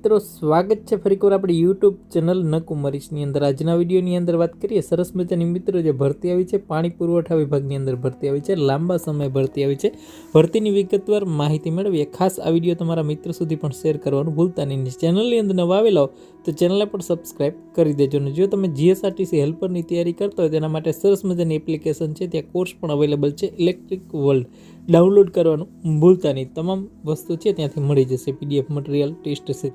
મિત્રો સ્વાગત છે ફરીવાર આપણી યુટ્યુબ ચેનલ નકુમરીશની અંદર। આજના વિડીયોની અંદર વાત કરીએ સરસ મજાની મિત્રો જે ભરતી આવી છે પાણી પુરવઠા વિભાગની અંદર ભરતી આવી છે, લાંબા સમય ભરતી આવી છે। ભરતીની વિગતવાર માહિતી મેળવીએ। ખાસ આ વિડીયો તમારા મિત્રો સુધી પણ શેર કરવાનું ભૂલતા નહીં। ચેનલની અંદર નવા આવેલા હો તો ચેનલને પણ સબસ્ક્રાઇબ કરી દેજો। અને જો તમે જીએસઆરટીસી હેલ્પરની તૈયારી કરતા હોય તેના માટે સરસ મજાની એપ્લિકેશન છે, ત્યાં કોર્સ પણ અવેલેબલ છે। ઇલેક્ટ્રિક વર્લ્ડ ડાઉનલોડ કરવાનું ભૂલતા નહીં। તમામ વસ્તુ છે ત્યાંથી મળી જશે, પીડીએફ મટીરિયલ, ટેસ્ટ છે।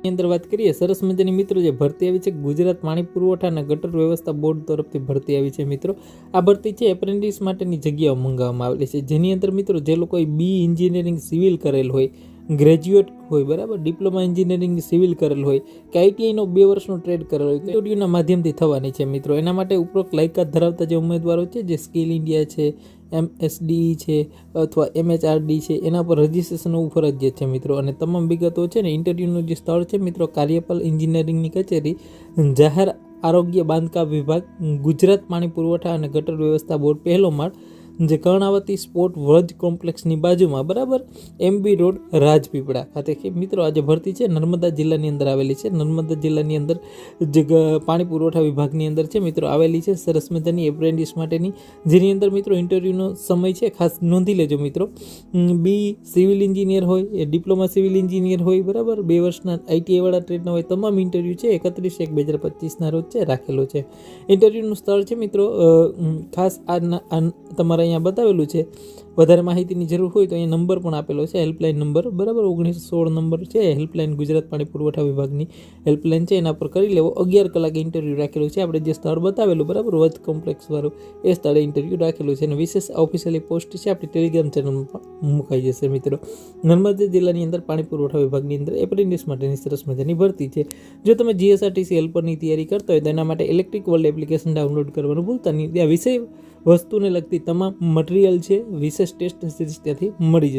ની અંદર વાત કરીએ સરસ મજાની મિત્રો જે ભરતી આવી છે ગુજરાત પાણી પુરવઠા અને ગટર વ્યવસ્થા બોર્ડ તરફથી ભરતી આવી છે। મિત્રો આ ભરતી છે એપ્રેન્ટિસ માટેની જગ્યાઓ મંગાવવામાં આવેલી છે, જેની અંદર મિત્રો જે લોકોએ બી એન્જિનિયરિંગ સિવિલ કરેલ હોય, ગ્રેજ્યુએટ હોય, બરાબર, ડિપ્લોમા એન્જિનિયરિંગ સિવિલ કરેલ હોય કે આઈટીઆઈનો 2 વર્ષનો ટ્રેડ કરેલ હોય, ઇન્ટરવ્યુના માધ્યમથી થવાની છે મિત્રો। એના માટે ઉપરોક્ત લાયકાત ધરાવતા જે ઉમેદવારો છે, જે સ્કિલ ઇન્ડિયા છે, MSDE છે અથવા MHRD છે, એના પર રજિસ્ટ્રેશન હોવું ફરજિયાત છે મિત્રો। અને તમામ વિગતો છે ને ઇન્ટરવ્યુનું જે સ્થળ છે મિત્રો કાર્યપાલ એન્જિનિયરિંગની કચેરી, જાહેર આરોગ્ય બાંધકામ વિભાગ, ગુજરાત પાણી પુરવઠા અને ગટર વ્યવસ્થા બોર્ડ, પહેલો માળ, જે કર્ણાવતી સ્પોર્ટ વર્જ કોમ્પ્લેક્સની બાજુમાં, બરાબર, MB રોડ, રાજપીપળા ખાતે મિત્રો આજે ભરતી છે નર્મદા જિલ્લાની અંદર આવેલી છે। નર્મદા જિલ્લાની અંદર જે પાણી પુરવઠા વિભાગની અંદર છે મિત્રો આવેલી છે સરસ મજાની એપ્રેન્ટિસ માટેની, જેની અંદર મિત્રો ઇન્ટરવ્યુનો સમય છે, ખાસ નોંધી લેજો મિત્રો। બી સિવિલ એન્જિનિયર હોય, ડિપ્લોમા સિવિલ એન્જિનિયર હોય, બરાબર, 2 વર્ષના આઈટીઆઈ વાળા ટ્રેડના હોય, તમામ ઇન્ટરવ્યુ છે 31/1/2025 રોજ છે રાખેલો છે। ઇન્ટરવ્યુનું સ્થળ છે મિત્રો ખાસ આ તમારે અહીંયા બતાવેલું છે। વધારે માહિતીની જરૂર હોય તો અહીંયા નંબર પણ આપેલો છે, હેલ્પલાઇન નંબર, બરાબર, 1916 નંબર છે હેલ્પલાઇન, ગુજરાત પાણી પુરવઠા વિભાગની હેલ્પલાઇન છે, એના પર કરી લેવો। 11 કલાકે ઇન્ટરવ્યૂ રાખેલું છે, આપણે જે સ્થળ બતાવેલું, બરાબર, વર્જ કોમ્પ્લેક્સ વાળું, એ સ્થળે ઇન્ટરવ્યૂ રાખેલું છે। અને વિશેષ ઓફિશિયલી પોસ્ટ છે આપણી ટેલિગ્રામ ચેનલમાં પણ મુકાઈ જશે મિત્રો। નર્મદા જિલ્લાની અંદર પાણી પુરવઠા વિભાગની અંદર એપ્રેન્ટિસ માટેની સરસ મજાની ભરતી છે। જો તમે જીએસઆરટીસી હેલ્પરની તૈયારી કરતા હોય તો એના માટે ઇલેક્ટ્રિક વર્લ્ડ એપ્લિકેશન ડાઉનલોડ કરવાનું ભૂલતા નહીં। ત્યાં વિષય વસ્તુને લગતી તમામ મટીરિયલ છે, વિશેષ ટેસ્ટ સિરીઝ ત્યાંથી મળી જશે।